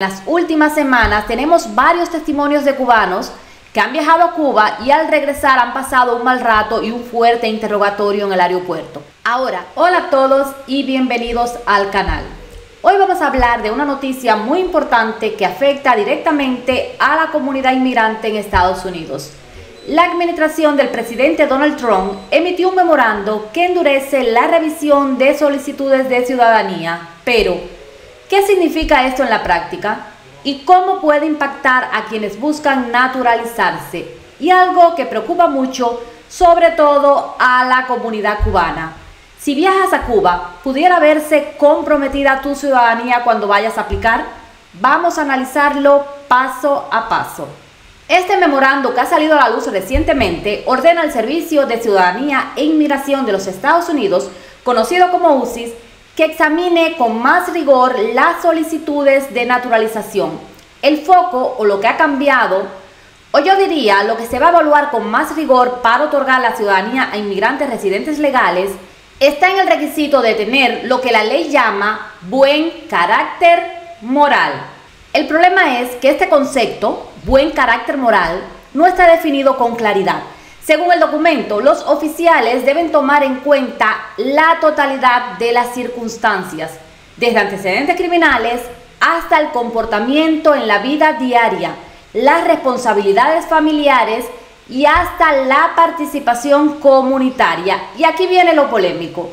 En las últimas semanas tenemos varios testimonios de cubanos que han viajado a Cuba y al regresar han pasado un mal rato y un fuerte interrogatorio en el aeropuerto. Ahora, hola a todos y bienvenidos al canal. Hoy vamos a hablar de una noticia muy importante que afecta directamente a la comunidad inmigrante en Estados Unidos. La administración del presidente Donald Trump emitió un memorando que endurece la revisión de solicitudes de ciudadanía, pero ¿qué significa esto en la práctica? ¿Y cómo puede impactar a quienes buscan naturalizarse? Y algo que preocupa mucho, sobre todo a la comunidad cubana. Si viajas a Cuba, ¿pudiera verse comprometida tu ciudadanía cuando vayas a aplicar? Vamos a analizarlo paso a paso. Este memorando, que ha salido a la luz recientemente, ordena al Servicio de Ciudadanía e Inmigración de los Estados Unidos, conocido como UCIS, que examine con más rigor las solicitudes de naturalización. El foco, o lo que ha cambiado, o yo diría lo que se va a evaluar con más rigor para otorgar la ciudadanía a inmigrantes residentes legales, está en el requisito de tener lo que la ley llama buen carácter moral. El problema es que este concepto, buen carácter moral, no está definido con claridad. Según el documento, los oficiales deben tomar en cuenta la totalidad de las circunstancias, desde antecedentes criminales hasta el comportamiento en la vida diaria, las responsabilidades familiares y hasta la participación comunitaria. Y aquí viene lo polémico.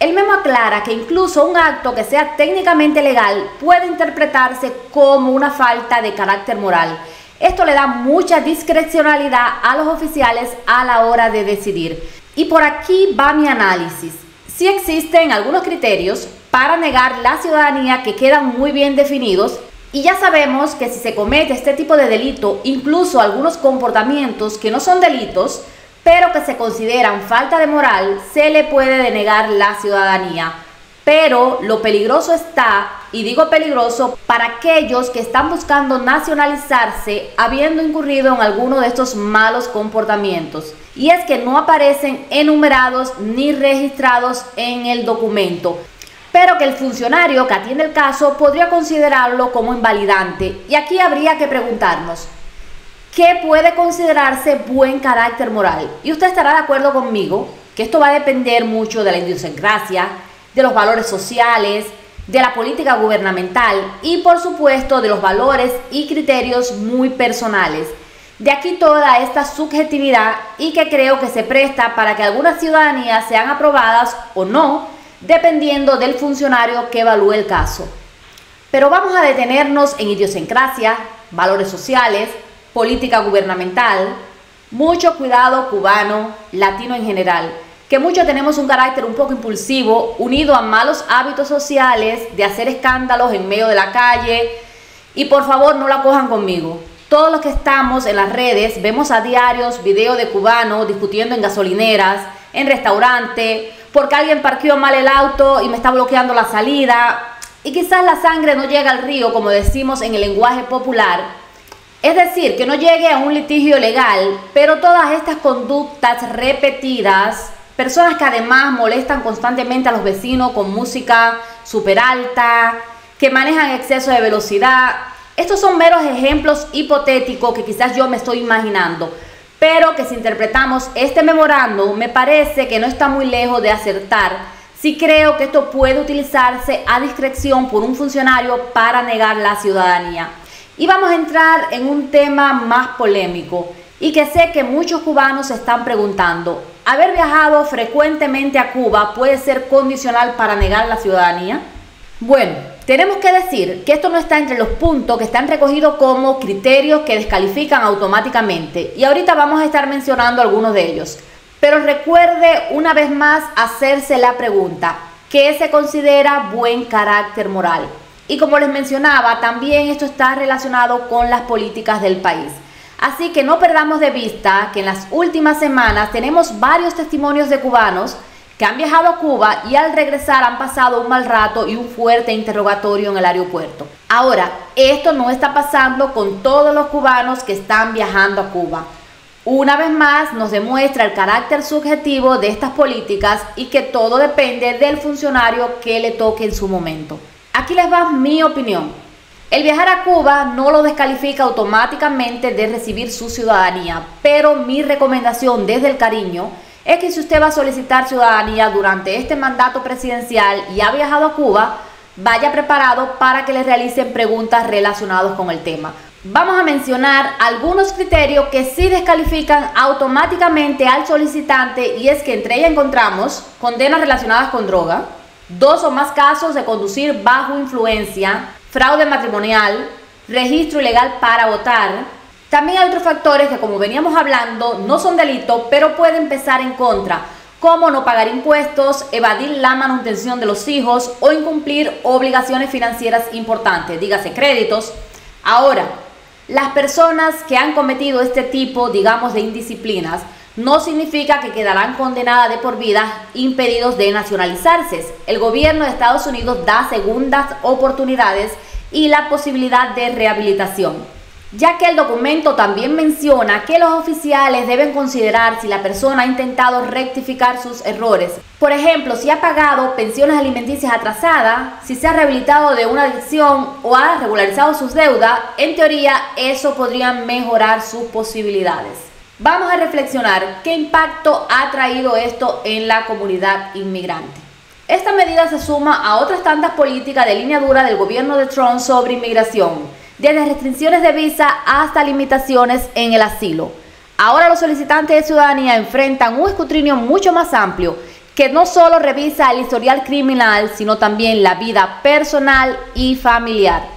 El memo aclara que incluso un acto que sea técnicamente legal puede interpretarse como una falta de carácter moral. Esto le da mucha discrecionalidad a los oficiales a la hora de decidir. Y por aquí va mi análisis. Sí existen algunos criterios para negar la ciudadanía que quedan muy bien definidos, y ya sabemos que si se comete este tipo de delito, incluso algunos comportamientos que no son delitos, pero que se consideran falta de moral, se le puede denegar la ciudadanía. Pero lo peligroso está, y digo peligroso, para aquellos que están buscando nacionalizarse habiendo incurrido en alguno de estos malos comportamientos. Y es que no aparecen enumerados ni registrados en el documento, pero que el funcionario que atiende el caso podría considerarlo como invalidante. Y aquí habría que preguntarnos, ¿qué puede considerarse buen carácter moral? Y usted estará de acuerdo conmigo que esto va a depender mucho de la idiosincrasia, de los valores sociales, de la política gubernamental y por supuesto de los valores y criterios muy personales. De aquí toda esta subjetividad, y que creo que se presta para que algunas ciudadanías sean aprobadas o no, dependiendo del funcionario que evalúe el caso. Pero vamos a detenernos en idiosincrasia, valores sociales, política gubernamental, mucho cuidado cubano, latino en general, que muchos tenemos un carácter un poco impulsivo, unido a malos hábitos sociales, de hacer escándalos en medio de la calle. Y por favor no la cojan conmigo. Todos los que estamos en las redes vemos a diarios videos de cubanos discutiendo en gasolineras, en restaurantes, porque alguien parqueó mal el auto y me está bloqueando la salida. Y quizás la sangre no llega al río, como decimos en el lenguaje popular. Es decir, que no llegue a un litigio legal, pero todas estas conductas repetidas, personas que además molestan constantemente a los vecinos con música súper alta, que manejan exceso de velocidad. Estos son meros ejemplos hipotéticos que quizás yo me estoy imaginando, pero que si interpretamos este memorando, me parece que no está muy lejos de acertar. Sí creo que esto puede utilizarse a discreción por un funcionario para negar la ciudadanía. Y vamos a entrar en un tema más polémico, y que sé que muchos cubanos se están preguntando: ¿haber viajado frecuentemente a Cuba puede ser condicional para negar la ciudadanía? Bueno, tenemos que decir que esto no está entre los puntos que están recogidos como criterios que descalifican automáticamente, y ahorita vamos a estar mencionando algunos de ellos. Pero recuerde una vez más hacerse la pregunta: ¿qué se considera buen carácter moral? Y como les mencionaba, también esto está relacionado con las políticas del país. Así que no perdamos de vista que en las últimas semanas tenemos varios testimonios de cubanos que han viajado a Cuba y al regresar han pasado un mal rato y un fuerte interrogatorio en el aeropuerto. Ahora, esto no está pasando con todos los cubanos que están viajando a Cuba. Una vez más nos demuestra el carácter subjetivo de estas políticas y que todo depende del funcionario que le toque en su momento. Aquí les va mi opinión. El viajar a Cuba no lo descalifica automáticamente de recibir su ciudadanía, pero mi recomendación desde el cariño es que si usted va a solicitar ciudadanía durante este mandato presidencial y ha viajado a Cuba, vaya preparado para que le realicen preguntas relacionadas con el tema. Vamos a mencionar algunos criterios que sí descalifican automáticamente al solicitante, y es que entre ellas encontramos condenas relacionadas con droga, 2 o más casos de conducir bajo influencia, fraude matrimonial, registro ilegal para votar. También hay otros factores que, como veníamos hablando, no son delitos, pero pueden pesar en contra, como no pagar impuestos, evadir la manutención de los hijos o incumplir obligaciones financieras importantes, dígase créditos. Ahora, las personas que han cometido este tipo, digamos, de indisciplinas, no significa que quedarán condenadas de por vida, impedidos de nacionalizarse. El gobierno de Estados Unidos da segundas oportunidades y la posibilidad de rehabilitación, ya que el documento también menciona que los oficiales deben considerar si la persona ha intentado rectificar sus errores. Por ejemplo, si ha pagado pensiones alimenticias atrasadas, si se ha rehabilitado de una adicción o ha regularizado sus deudas. En teoría, eso podría mejorar sus posibilidades. Vamos a reflexionar qué impacto ha traído esto en la comunidad inmigrante. Esta medida se suma a otras tantas políticas de línea dura del gobierno de Trump sobre inmigración, desde restricciones de visa hasta limitaciones en el asilo. Ahora los solicitantes de ciudadanía enfrentan un escrutinio mucho más amplio, que no solo revisa el historial criminal, sino también la vida personal y familiar.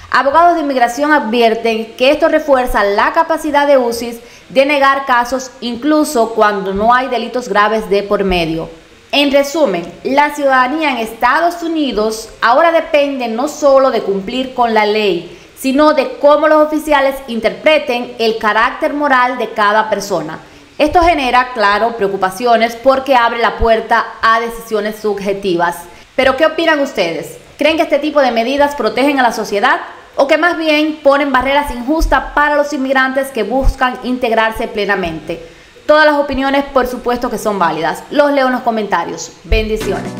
Abogados de inmigración advierten que esto refuerza la capacidad de UCIS de negar casos incluso cuando no hay delitos graves de por medio. En resumen, la ciudadanía en Estados Unidos ahora depende no solo de cumplir con la ley, sino de cómo los oficiales interpreten el carácter moral de cada persona. Esto genera, claro, preocupaciones porque abre la puerta a decisiones subjetivas. Pero ¿qué opinan ustedes? ¿Creen que este tipo de medidas protegen a la sociedad o que más bien ponen barreras injustas para los inmigrantes que buscan integrarse plenamente? Todas las opiniones, por supuesto, que son válidas. Los leo en los comentarios. Bendiciones.